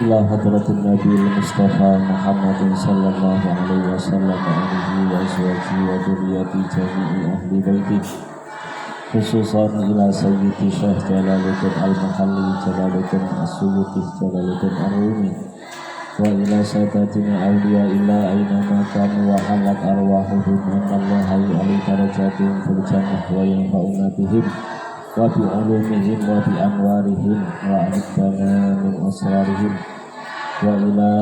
إلى حضرة النبي المصطفى محمد صلى الله عليه وسلم وآله وأزواجه وذريته جميع أهل بيته خصوصا إلى سيدي شيخ جلال الدين المحلي جلال الدين السيوطي جلال الدين الرومي وإلى ساداتنا أولياء الله أينما كانوا وحلت أرواحهم أن الله يعلي درجاتهم في الجنة وينفعنا بهم وبعلومهم وبأنوارهم وأعدنا من أسرارهم وإلى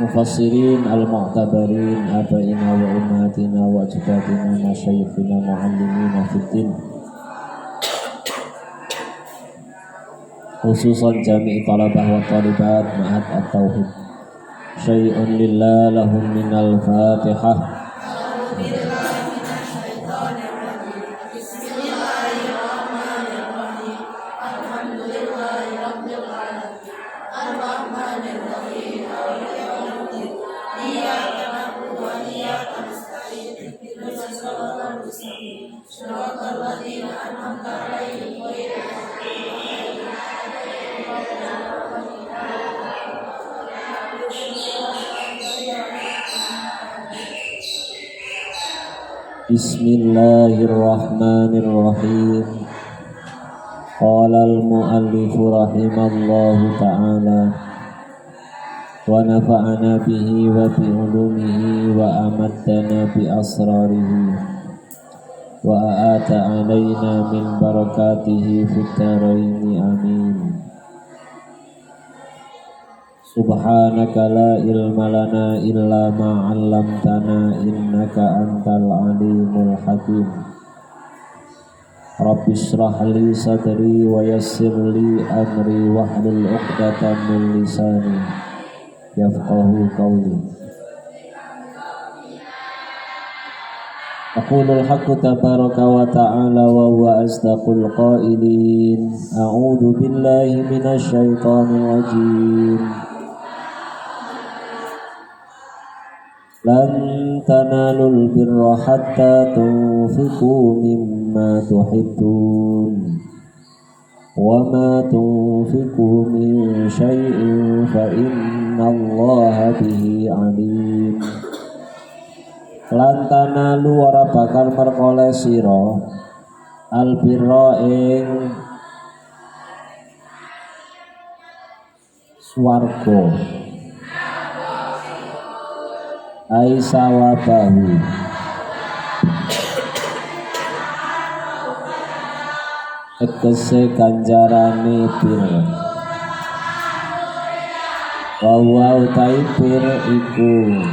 مفسرين المعتبرين آبائنا وأمهاتنا وأجدادنا مشايخنا معلمين في الدين خصوصا جميع طلبة وطالبات معهد التوحيد شيء لله لهم من الفاتحة. Bismillahirrahmanirrahim. Qala al-muallif rahimallahu ta'ala wa nafa'ana bihi wa bi ulumihi wa amaddana bi asrarihi wa a'ata alaina min barakatihi fid dharaini amin. Subhanaka la ilma lana illa ma 'allamtana innaka antal alimul hakim. Rabbi shrah li sadri wa yassir li amri wahlul 'uqdatam min lisani yafqahu qawli. Aqulul haqqu tabaraka wa ta'ala wa huwa asdaqul qailin. A'udzu billahi minasy syaithanir rajim. Lan tanalul birra hatta tunfiqu mimma tuhibbun wa ma tunfiqu min syai'in fa innallaha bihi alim. Lan tanalu ora bakal merkoleh sira albirra ing swarga aisawabahu tegese ganjarane bir wa utai bir iku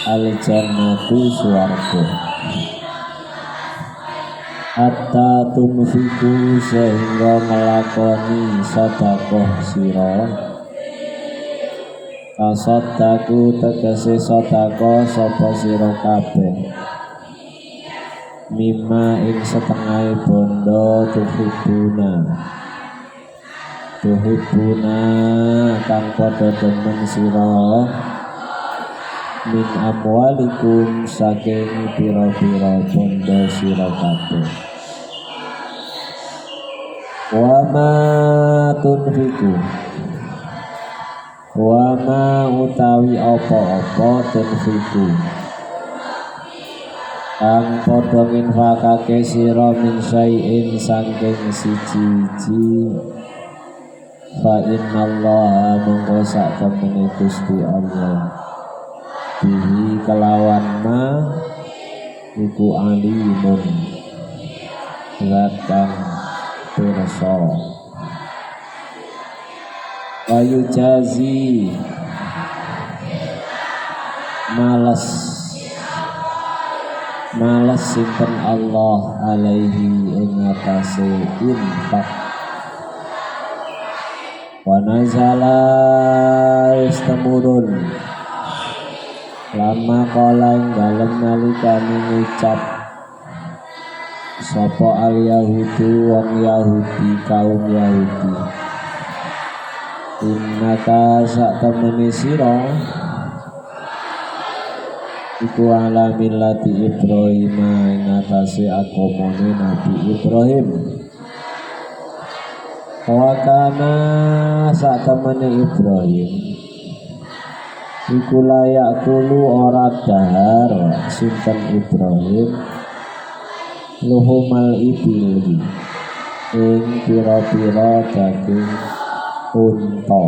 al-jannatu swarga hatta tumfiku sehingga ngelakoni sedekah sira kasodaku tegese sedekah sapa sira kabeh mimma ing setengah bondo tuhibuna kang padha demen sira min amwalikum saking pira-pira bondo sira kabeh wa ma tunfiku wa ma utawi apa-apa tunfiku kang padha nginfakake sira min syai'in saking siji-siji fa innallaha mongko sak temene Gusti Allah bihi kelawan ma iku alimun zat kang pirsa wayu jazi malas simpen Allah alaihi ing atase infak wa nazala istamurun lama kala ing dalem nalikane ngucap sapa al yahudu wong Yahudi kaum Yahudi innaka sak temene sira iku ala millati Ibrahim ing atase agamane Nabi Ibrahim Wa kana satemene Ibrahim iku layak kulu ora dahar sinten Ibrahim luhumal ibili ing pira-pira daging unta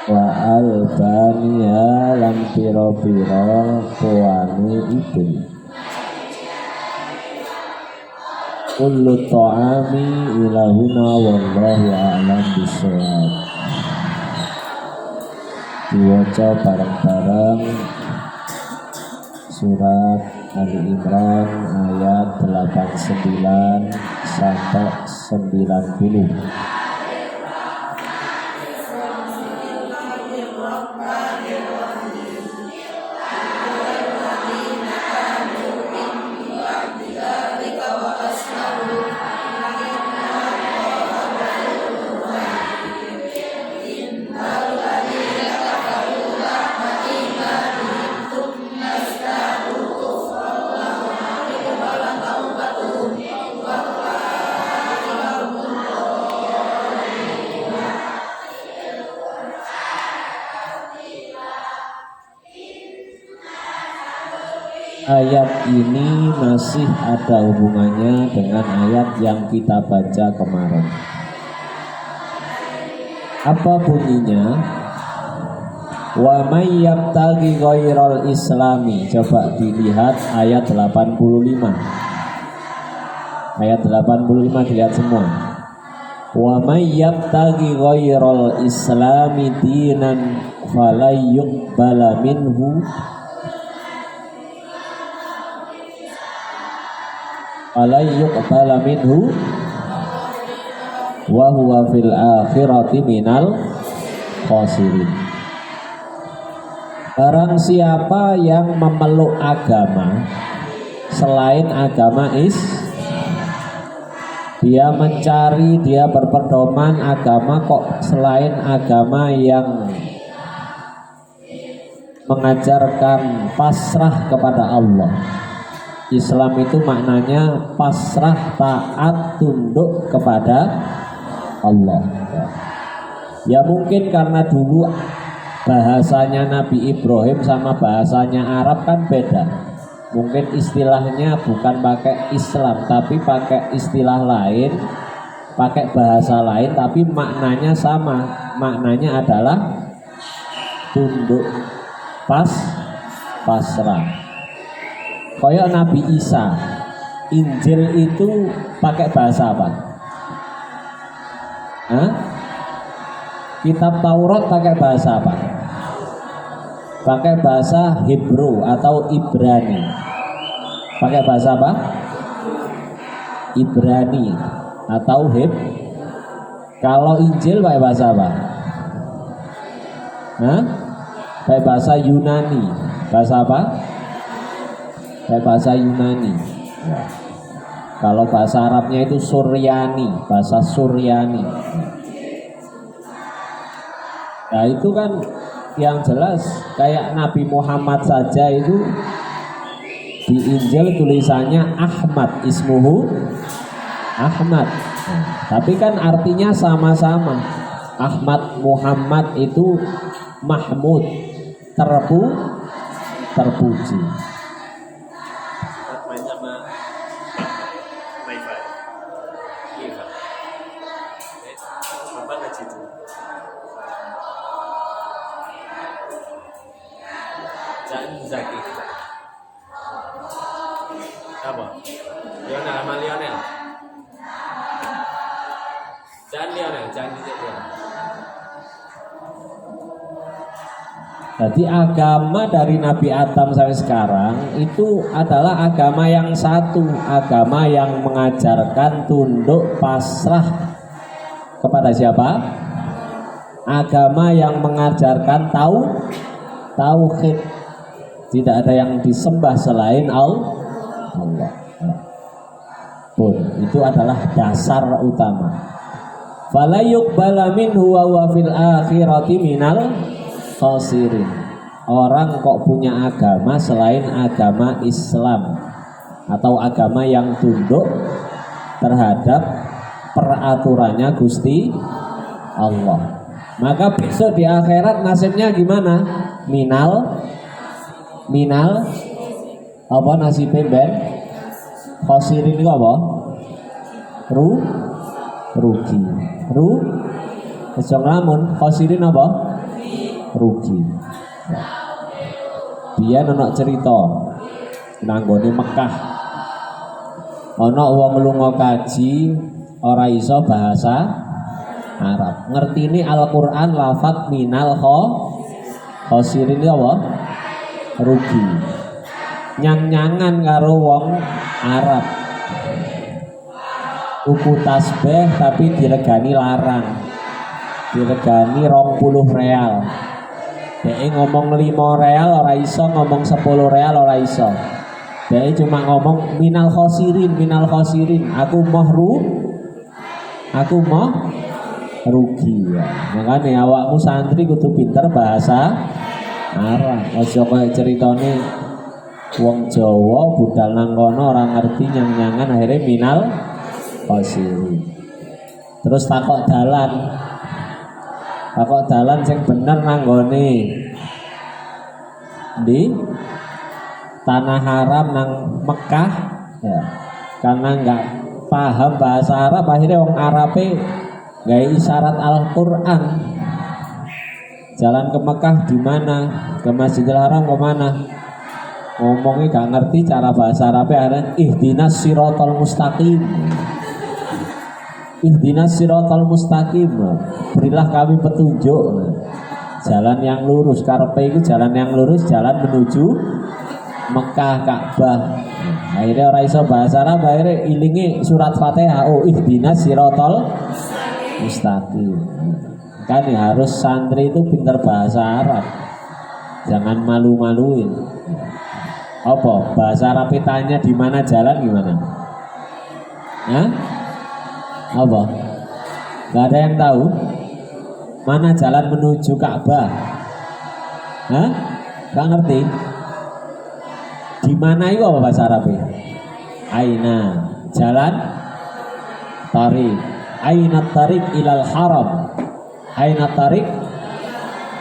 wa albania lan pira-pira poane ibil kullu ta'ami ilahuna wallahu a'lam bishawab. Diwaca bareng-bareng surat Ali Imran ayat 89 sampai 90. Ayat ini masih ada hubungannya dengan ayat yang kita baca kemarin. Apa bunyinya? Wa may yabtaghi ghairal islami. Coba dilihat ayat 85. Ayat 85 dilihat semua. Wa may yabtaghi ghairal islami dinan falayyuqbala minhu yuqbala minhu wa huwa fil akhirati minal khasirin. Barang siapa yang memeluk agama selain agama dia mencari, dia berpedoman agama kok selain agama yang mengajarkan pasrah kepada Allah. Islam itu maknanya pasrah, taat, tunduk kepada Allah. Ya mungkin karena dulu bahasanya Nabi Ibrahim sama bahasanya Arab kan beda. Mungkin istilahnya bukan pakai Islam tapi pakai istilah lain, pakai bahasa lain, tapi maknanya sama. Maknanya adalah tunduk, pasrah. Kayak Nabi Isa, Injil itu pakai bahasa apa? Kitab Taurat pakai bahasa apa? Pakai bahasa Hebrew atau Ibrani. Pakai bahasa apa? Ibrani atau Kalau Injil pakai bahasa apa? Pakai bahasa Yunani. Bahasa apa? Bahasa Yunani. Kalau bahasa Arabnya itu Suryani, bahasa Suryani. Nah itu kan yang jelas kayak Nabi Muhammad saja itu di Injil tulisannya Ahmad, ismuhu Ahmad. Tapi kan artinya sama-sama. Ahmad Muhammad itu Mahmud, terpuji. Zaki apa? Lionel sama Lionel. Jangan Lionel. Jadi agama dari Nabi Adam sampai sekarang itu adalah agama yang satu, agama yang mengajarkan tunduk pasrah kepada siapa? Agama yang mengajarkan tauhid. Tidak ada yang disembah selain Allah. Pun itu adalah dasar utama. Fala yuqbala minhu wa huwa fil akhirati minal khasirin. Orang kok punya agama selain agama Islam atau agama yang tunduk terhadap peraturannya Gusti Allah. Maka besok di akhirat nasibnya gimana? Minal apa nasibnya ben? Khosirin itu apa? Rugi. Kesong lamun khosirin apa? Rugi. Biyen ana cerita nanggone Mekah. Ana wong lunga kaji ora iso bahasa Arab. Ngertini Al-Qur'an lafaz minal khosirin itu apa? Rugi. Nyang-nyangan karo wong Arab. Tuku tasbih tapi diregani larang. Diregani 20 real. Dhek ngomong 5 real ora iso, ngomong 10 real ora iso. Dhek cuma ngomong minal khosirin. Aku mau rugi ya. Makanya awakmu santri kudu pinter bahasa Arab. Aja kaya ceritane wong Jawa budal nang kono ora ngerti nyang-nyangan akhirnya minal khosirin. Terus takok dalan sing bener nanggone di tanah haram nang Mekah ya. Karena nggak paham bahasa Arab akhirnya wong Arabe gawe isyarat Al-Qur'an. Jalan ke Mekah di mana? Ke Masjidil Haram ke mana? Ngomongnya gak ngerti cara bahasa Arabnya ada ihdinas siratal mustaqim. Ihdinas siratal mustaqim. Berilah kami petunjuk. Jalan yang lurus. Karepe itu jalan yang lurus, jalan menuju Mekah Ka'bah. Akhirnya orang iso bahasa Arab, akhirnya ilingi surat Fatihah. Oh, ihdinas siratal mustaqim. Kan harus santri itu pintar bahasa Arab. Jangan malu-maluin. Apa? Bahasa Arab tanya di mana jalan gimana? Hah? Apa? Gak ada yang tahu? Mana jalan menuju Ka'bah? Hah? Gak ngerti? Di mana itu apa bahasa Arabnya? Aina, jalan tarik. Aina tarik ilal haram. Aina tarik.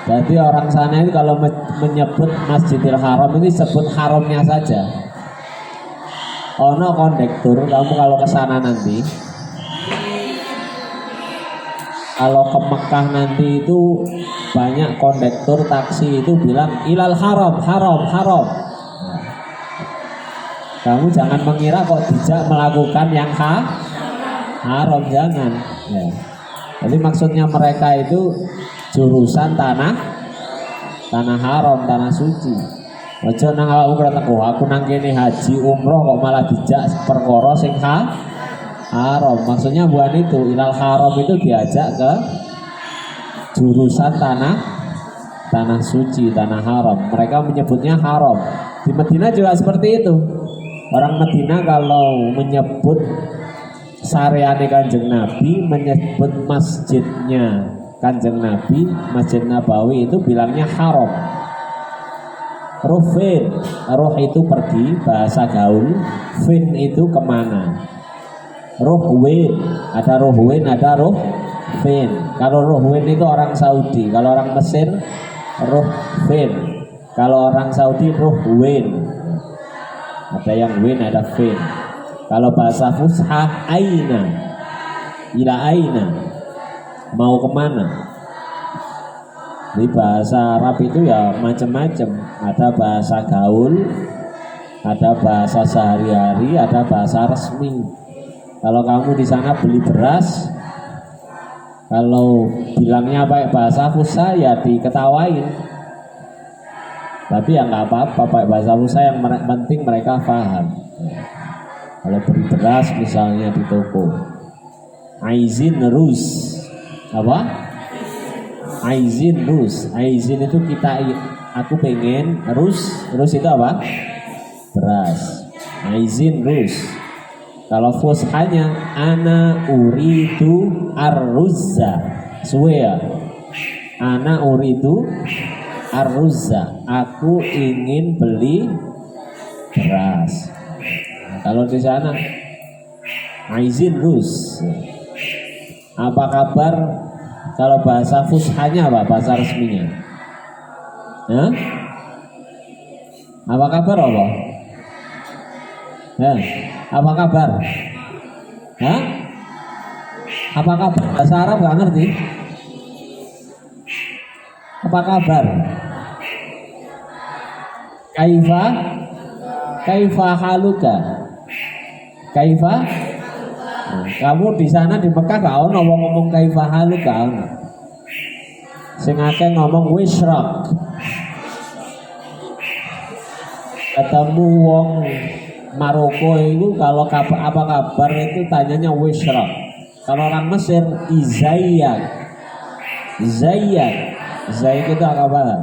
Jadi orang sana itu kalau menyebut Masjidil Haram ini sebut haramnya saja. Ono kondektur, kamu kalau ke sana nanti, kalau ke Mekah nanti itu banyak kondektur taksi itu bilang ilal haram. Kamu jangan mengira kok tidak melakukan yang haram, jangan. Ya. Jadi maksudnya mereka itu jurusan tanah haram, tanah suci. Aja nang awakmu kata aku nang kene haji umroh kok malah dijak perkara sing haram. Maksudnya bukan itu, ilal haram itu diajak ke jurusan tanah suci, tanah haram. Mereka menyebutnya haram. Di Madinah juga seperti itu. Orang Madinah kalau menyebut sareane Kanjeng Nabi, menyebut masjidnya Kanjeng Nabi, Masjid Nabawi itu bilangnya haram. Rufin, roh itu pergi, bahasa gaul. Fin itu kemana? Ruhwin, ada ruhwin, ada ruhfin. Kalau ruhwin itu orang Saudi, kalau orang Mesir ruhfin, kalau orang Saudi ruhwin. Ada yang win, ada fin. Kalau bahasa fushah aina, ila aina, mau kemana? Di bahasa Arab itu ya macam-macam. Ada bahasa gaul, ada bahasa sehari-hari, ada bahasa resmi. Kalau kamu di sana beli beras, kalau bilangnya pakai bahasa fushah ya diketawain. Tapi ya nggak apa-apa pakai bahasa fushah, yang penting mereka paham. Kalau beli beras misalnya di toko, aizin rus, apa? Aizin rus, aizin itu aku pengen, rus itu apa? Beras. Aizin rus. Kalau fushahnya ana uridu arruzza, suwe ya. Ana uridu arruzza, aku ingin beli beras. Kalau di sana aizin rus, Apa kabar kalau bahasa fushanya apa? Bahasa resminya? Hah? Apa kabar apa? Hah? Apa kabar? Hah? Apa kabar? Bahasa Arab gak ngerti? Apa kabar? Kaifa haluka? Kaifa? Nah, kamu di sana di Mekah gak ono wong ngomong kaifa haluka ono. Sing akeh ngomong wishraq. Ketemu wong Maroko itu kalau apa kabar itu tanyanya wishraq. Kalau orang Mesir izayyak. Zaid itu apa kabar?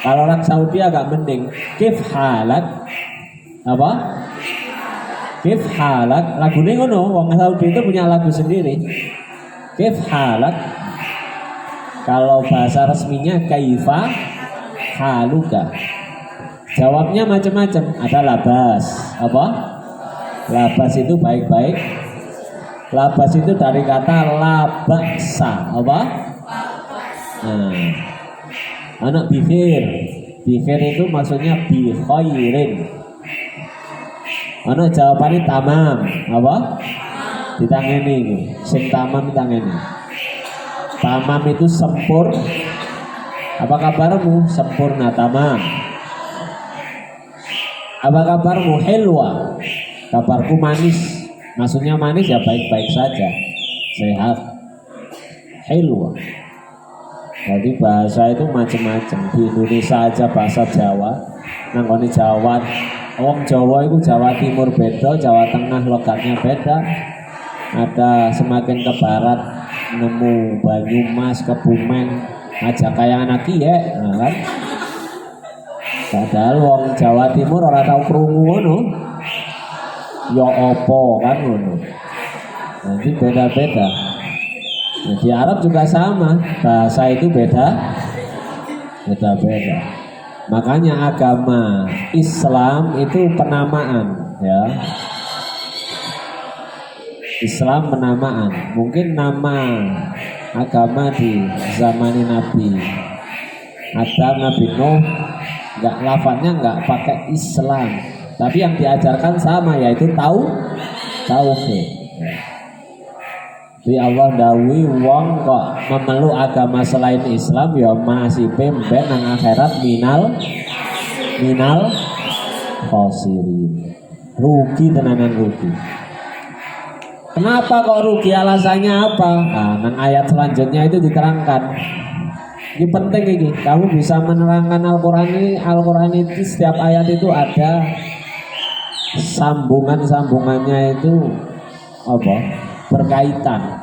Kalau orang Saudi agak mending. Kif halak? Apa? Kif halak? Lagu ini ngono. Wong Saudi itu punya lagu sendiri. Kif halak? Kalau bahasa resminya kaifa haluka. Jawabnya macam-macam. Ada labas. Apa? Labas itu baik-baik. Labas itu dari kata labasa. Apa? Nah, anak bihir itu maksudnya bi khairin. Anak jawabannya tamam. Apa? Ditangani itu. Sing tamam ditangani. Tamam itu sempur. Apa kabarmu? Sempurna tamam. Apa kabarmu? Helwa. Kabarku manis. Maksudnya manis ya baik-baik saja. Sehat. Helwa. Jadi bahasa itu macam-macam. Di Indonesia aja bahasa Jawa. Nangkoni Jawa. Wong Jawa itu Jawa Timur beda, Jawa Tengah logatnya beda. Ada semakin ke barat nemu Banyumas, Kebumen, aja kayak anak kiye, nah kan? Padahal wong Jawa Timur ora tau krungu ngono. Ya apa kan ngono. Nanti beda-beda. Nah, di Arab juga sama, bahasa itu beda-beda. Makanya agama Islam itu penamaan, ya. Islam penamaan. Mungkin nama agama di zaman Nabi Adam, Nabi Nuh, lafadznya nggak pakai Islam, tapi yang diajarkan sama, yaitu tauhid. Jadi Allah dawi wong kok memeluk agama selain Islam ya masih pemben nang akhirat minal khosirin. Rugi tenanan rugi. Kenapa kok rugi? Alasannya apa? Nah, nang ayat selanjutnya itu diterangkan. Ini penting ini. Kamu bisa menerangkan Al-Qur'an ini. Al-Qur'an itu setiap ayat itu ada sambungannya itu apa? Berkaitan.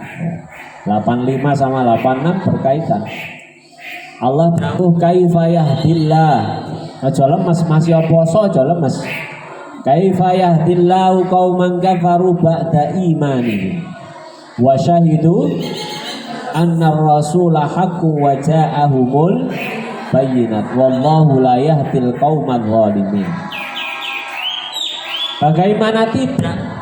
85 sama 86 berkaitan. Allah tahu kaifa yahdillah. Aja lemes Mas ya poso aja lemes. Kaifa yahdillahu qauman kafaru ba'da imani wa syahidu anna ar-rasula haqqun wa ja'ahumul bayyinat wallahu la yahdil qauman zalimin. Bagaimana tidak?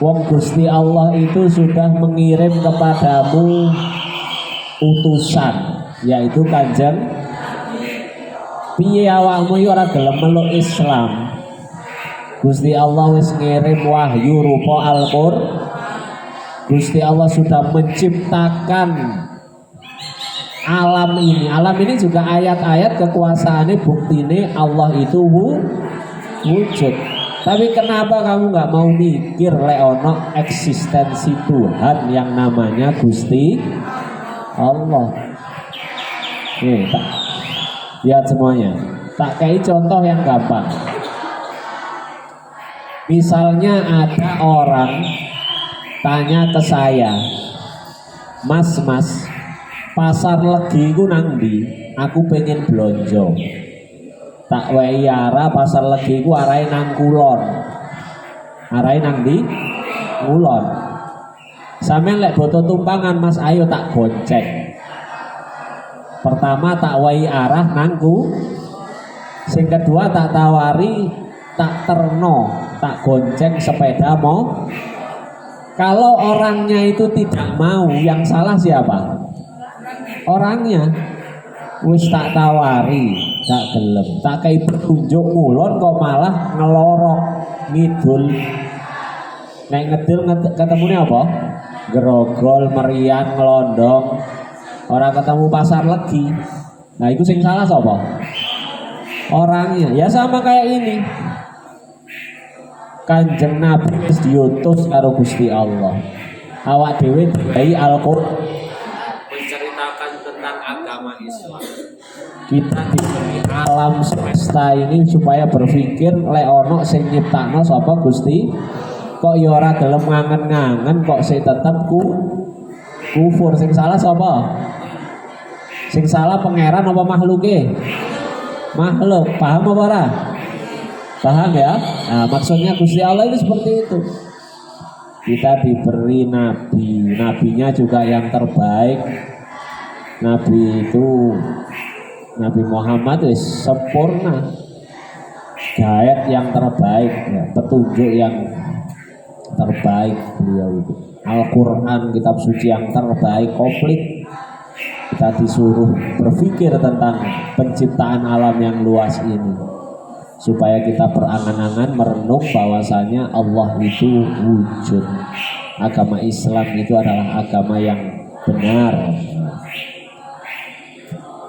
Wong Gusti Allah itu sudah mengirim kepadamu utusan, yaitu Kanjeng. Piye awakmu yo ora gelem meluk Islam? Gusti Allah wis ngirim wahyu rupa Al-Qur'an. Gusti Allah sudah menciptakan alam ini. Alam ini juga ayat-ayat kekuasaannya, buktine Allah itu wujud. Tapi kenapa kamu nggak mau mikir leono eksistensi Tuhan yang namanya Gusti Allah? Nih, lihat semuanya. Tak kayak contoh yang gampang. Misalnya ada orang tanya ke saya, Mas, pasar Legi ku nang ndi? Aku pengen blonjo. Tak wae arah pasar Legi ku arahe nang kulon. Arahe nang ndi? Kulon. Sampeyan lek boto tumpangan Mas, ayo tak gonceng. Pertama tak wae arah nangku. Sing kedua tak tawari, tak terno, tak gonceng sepeda Kalau orangnya itu tidak mau, yang salah siapa? Orangnya. Wis tak tawari, tak gelem, tak kai petunjuk ngulon kok malah ngelorok ngidul. Nek ngedil ketemunya apa? Grogol, merian, ngelondong. Orang ketemu pasar legi. Nah itu sing salah sapa? Orangnya. Ya sama kayak ini. Kanjeng Nabi wis diutus karo Gusti Allah. Awak dhewe dikai Al-Qur'an menceritakan tentang agama Islam. kita diberi alam semesta ini supaya berpikir lek ono sing nyiptakno sapa Gusti kok ya ora gelem ngangen-ngangen kok sing tetep kufur. Sing salah sapa? Sing salah pangeran apa makhluke? Makhluk. Paham apa ora? Paham ya? Nah, maksudnya Gusti Allah itu seperti itu. Kita diberi nabi, nabinya juga yang terbaik. Nabi itu Nabi Muhammad itu sempurna, hidayat yang terbaik, ya, petunjuk yang terbaik beliau itu. Al-Quran kitab suci yang terbaik, komplit. Kita disuruh berpikir tentang penciptaan alam yang luas ini, supaya kita berangan-angan merenung bahwasanya Allah itu wujud. Agama Islam itu adalah agama yang benar.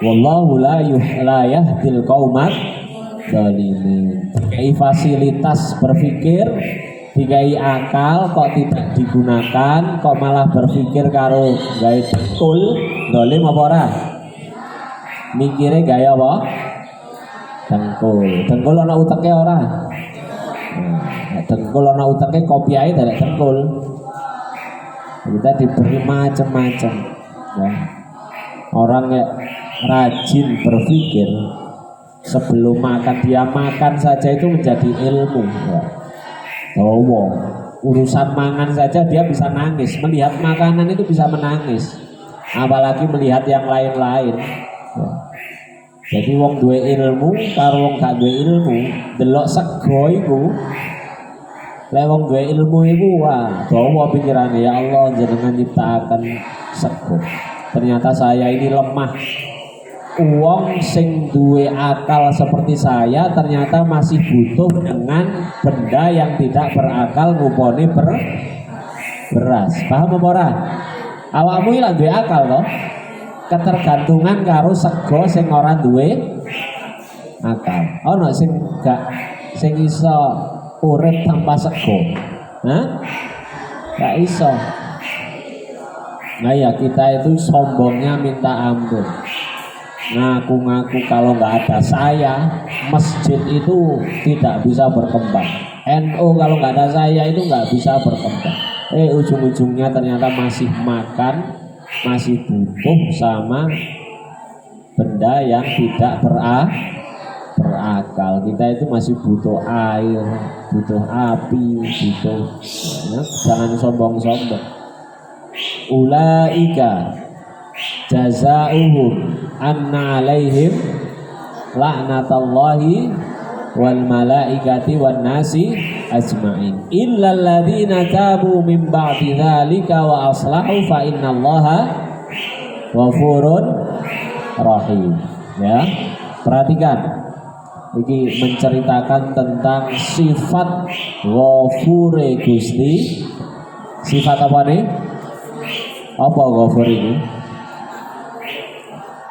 Wallahu la yahdil qaumat dzalimin. Dikai fasilitas berpikir, dikai akal kok tidak digunakan, kok malah berpikir karo gawe dengkul, dolim apa ora? Mikire gaya apa? Dengkul. Dengkul ana uteke ora? Dengkul ana uteke kopi ae dari dengkul. Kita diberi macam-macam. Ya. Orang yang rajin berpikir sebelum makan, dia makan saja itu menjadi ilmu. Ya. Oh, urusan mangan saja dia bisa nangis, melihat makanan itu bisa menangis, apalagi melihat yang lain-lain. Ya. Jadi wong duwe ilmu karo wong gak duwe ilmu, delok sego iku. Lek wong duwe ilmu iku wah, dawa pikirane ya Allah jenengan nyiptakan sego. Ternyata saya ini lemah. Wong sing duwe akal seperti saya ternyata masih butuh dengan benda yang tidak berakal nguponi beras. Paham apa ora? Awakmu iki lak duwe akal toh? Ketergantungan karo sego sing ora duwe akal. Ono sing gak sing iso urip tanpa sego. Hah? Gak iso. Nah ya kita itu sombongnya minta ampun. Ngaku-ngaku kalau nggak ada saya, masjid itu tidak bisa berkembang. NU kalau nggak ada saya itu nggak bisa berkembang. Ujung-ujungnya ternyata masih makan, masih butuh sama benda yang tidak berakal. Kita itu masih butuh air, butuh api, butuh. Ya, jangan sombong-sombong. Ulaika jazaohum anna alaihim la'natullahi wal malaikati wan nasi ajma'in illa alladziina tabu min ba'di dzalika wa aslahu fa innallaha ghafurun rahim. Ya, perhatikan. Ini menceritakan tentang sifat ghafure Gusti. Sifat apa nih? Apa ghafur ini?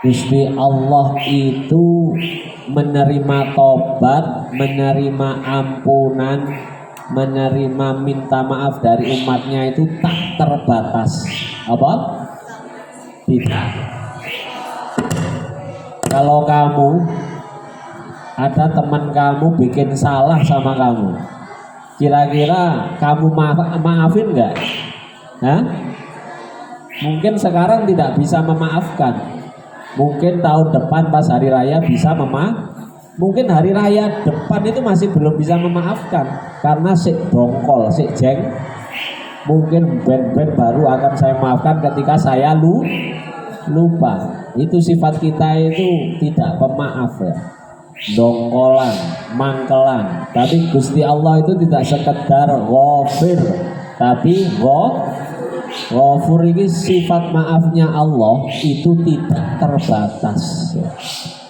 Gusti Allah itu menerima tobat, menerima ampunan, menerima minta maaf dari umatnya itu tak terbatas. Apa? Tidak. Kalau kamu ada teman kamu bikin salah sama kamu, kira-kira kamu maafin nggak? Hah? Mungkin sekarang tidak bisa memaafkan. Mungkin tahun depan pas hari raya bisa mungkin hari raya depan itu masih belum bisa memaafkan karena sik dongkol, sik jeng. Mungkin band-band baru akan saya maafkan ketika saya lupa. Itu sifat kita itu tidak pemaaf ya. Dongkolan, mangkelan. Tapi Gusti Allah itu tidak sekedar ghafir, Tapi Ghafur ini sifat maafnya Allah itu tidak terbatas.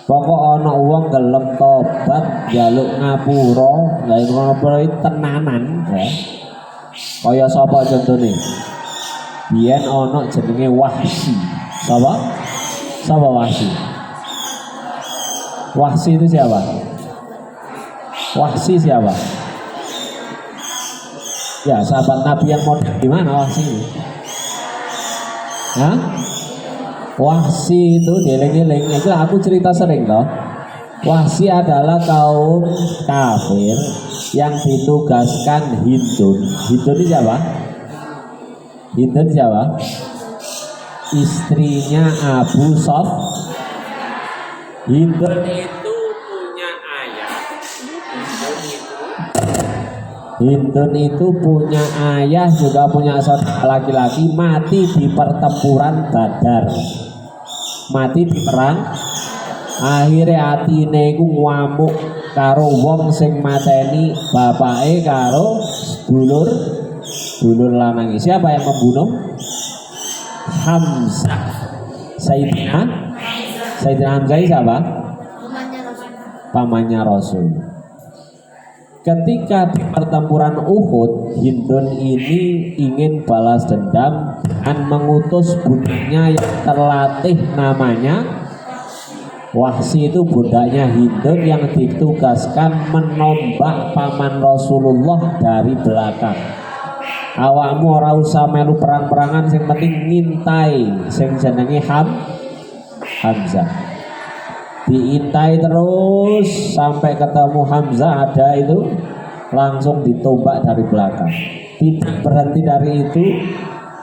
Pokok ana wong gelem tobat, njaluk ngapura, njaluk ngapura itu tenanan ya. Kaya sapa contone? Biyen ana jenenge Wahsi. Sapa? Sapa Wahsi? Wahsi itu siapa? Wahsi siapa? Ya, sahabat Nabi yang model gimana Wahsi? Hah? Wahsi itu dieling-eling itu aku cerita sering loh. Wahsi adalah kaum kafir yang ditugaskan Hindun. Hindun itu siapa? Hindun siapa? Istrinya Abu Sof. Hindun Itu punya ayah. Hindun itu punya ayah juga punya saudara laki-laki mati di pertempuran Badar. Mati di perang. Akhirnya atine iku ngamuk karo wong sing mateni bapake karo dulur lanang. Siapa yang membunuh? Hamzah. Sayyidina Hamzah siapa? Pamannya Rasul. Ketika di pertempuran Uhud, Hindun ini ingin balas dendam dan mengutus budaknya yang terlatih namanya Wahsi. Itu budaknya Hindun yang ditugaskan menombak paman Rasulullah dari belakang. Awakmu ora usah melu perang-perangan, sing penting ngintai sing jenenge Hamzah. Diintai terus sampai ketemu Hamzah ada itu, langsung ditombak dari belakang. Tidak berhenti dari itu,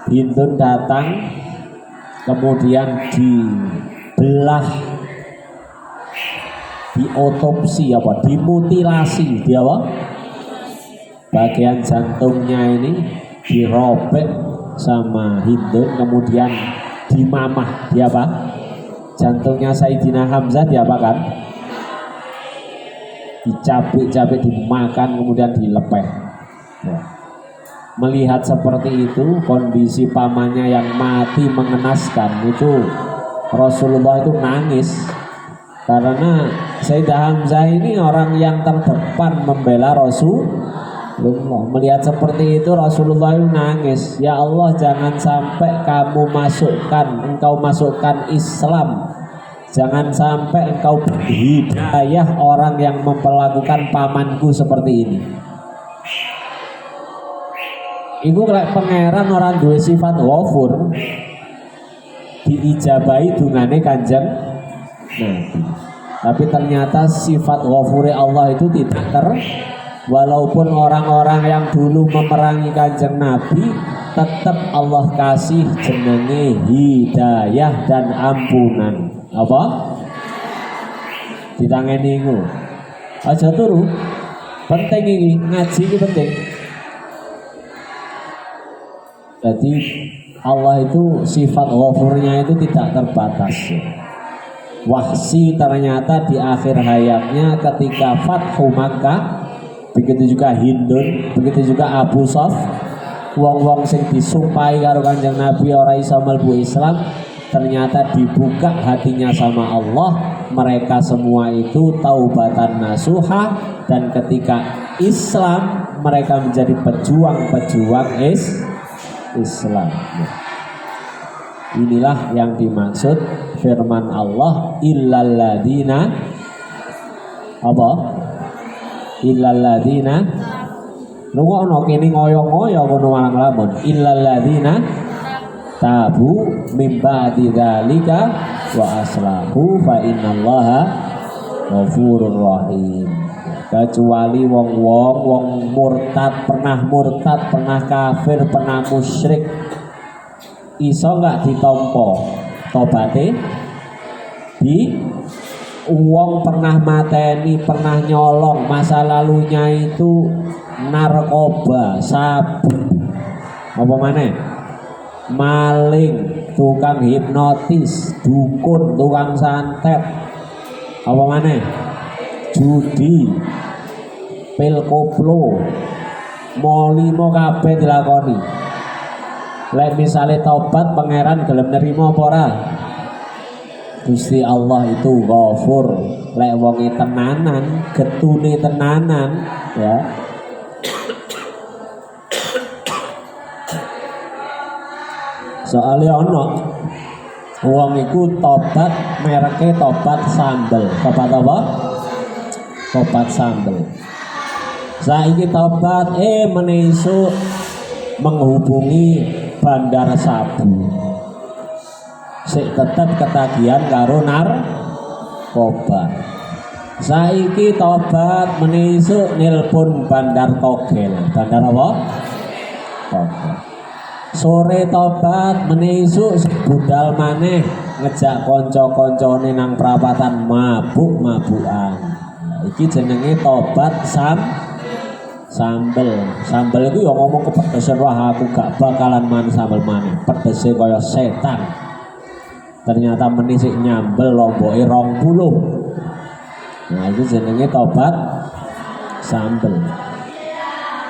Hindun datang kemudian dibelah, diotopsi dimutilasi dia bagian jantungnya ini dirobek sama Hindun, kemudian dimamah dia jantungnya Sayyidina Hamzah diapakan? Dicabik-cabik, dimakan, kemudian dilepeh ya. Melihat seperti itu, kondisi pamannya yang mati mengenaskan itu, Rasulullah itu nangis. Karena Sayyidina Hamzah ini orang yang terdepan membela Rasulullah. Melihat seperti itu Rasulullah itu nangis. Ya Allah, jangan sampai engkau masukkan Islam, jangan sampai engkau beri hidayah orang yang memperlakukan pamanku seperti ini. Iku lek pangeran orang duwe sifat Ghafur, diijabahi dungane Kanjeng Nabi. Tapi ternyata sifat Ghafure Allah itu tidak walaupun orang-orang yang dulu memerangi Kanjeng Nabi, tetap Allah kasih jenenge hidayah dan ampunan. Apa? Ditangeni iku. Aja turu. Penting ini, ngaji ini penting. Jadi Allah itu sifat Ghafurnya itu tidak terbatas. Wahsi ternyata di akhir hayatnya ketika Fathu Makkah, begitu juga Hindun, begitu juga Abu Sof, wong-wong sing disumpahi karo Kanjeng Nabi ora iso mlebu Islam, ternyata dibuka hatinya sama Allah. Mereka semua itu taubatan nasuha, dan ketika Islam mereka menjadi pejuang-pejuang Islam. Inilah yang dimaksud firman Allah, illalladzina apa? Illalladzina nungokno kene ngoyo-ngoyo kono walang lamun illalladzina tabu mim ba'di dzalika wa aslahu fa innallaha ghafurur rahim. Kecuali wong murtad, pernah kafir, pernah musyrik, iso nggak ditompo tobate di wong pernah mateni, pernah nyolong, masa lalunya itu narkoba, sabu, apa maneh, maling, tukang hipnotis, dukun, tukang santet, apa maneh, judi, pil koplo, mau 5 kabeh dilakoni. Lek misale tobat pangeran gelem nerima apa ora? Gusti Allah itu Ghafur. Lek wonge tenanan, getune tenanan, ya. Soale ana wong iku tobat mereke tobat sambel. Tobat apa? Tobat sambel. Saiki tobat menisuk menghubungi bandar sabu. Sik tetep ketagihan karo narkoba. Saiki tobat menisuk nilpun bandar togel. Bandar apa? Togel. Sore tobat menisuk budal maneh ngejak kanca-kancane nang prapatan mabuk-mabukan. Iki jenenge tobat sambel. Sambel itu ya ngomong kepedesan, wah aku gak bakalan man sambel maneh. Pedese kaya setan. Ternyata menisik nyambel lomboke 20. Nah, itu jenenge tobat sambel.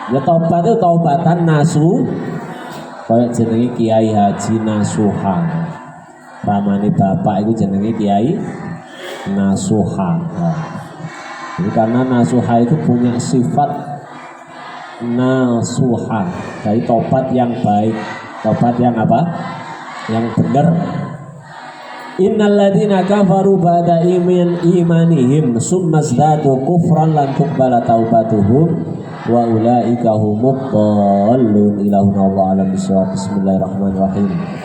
Ya tobat itu taubatan nasu. Kaya jenenge Kiai Haji Nasuha. Ramane bapak itu jenenge Kiai Nasuha. Nah, jadi karena Nasuha itu punya sifat nasuha, jadi tobat yang baik, tobat yang apa? Yang benar. Innal ladzina kafaru ba'da imanihim summa zdadu kufran lan tuqbala taubatuhum wa ulaika humud dhallun. Ilahuna Allah alam bisawab. Bismillahirrahmanirrahim.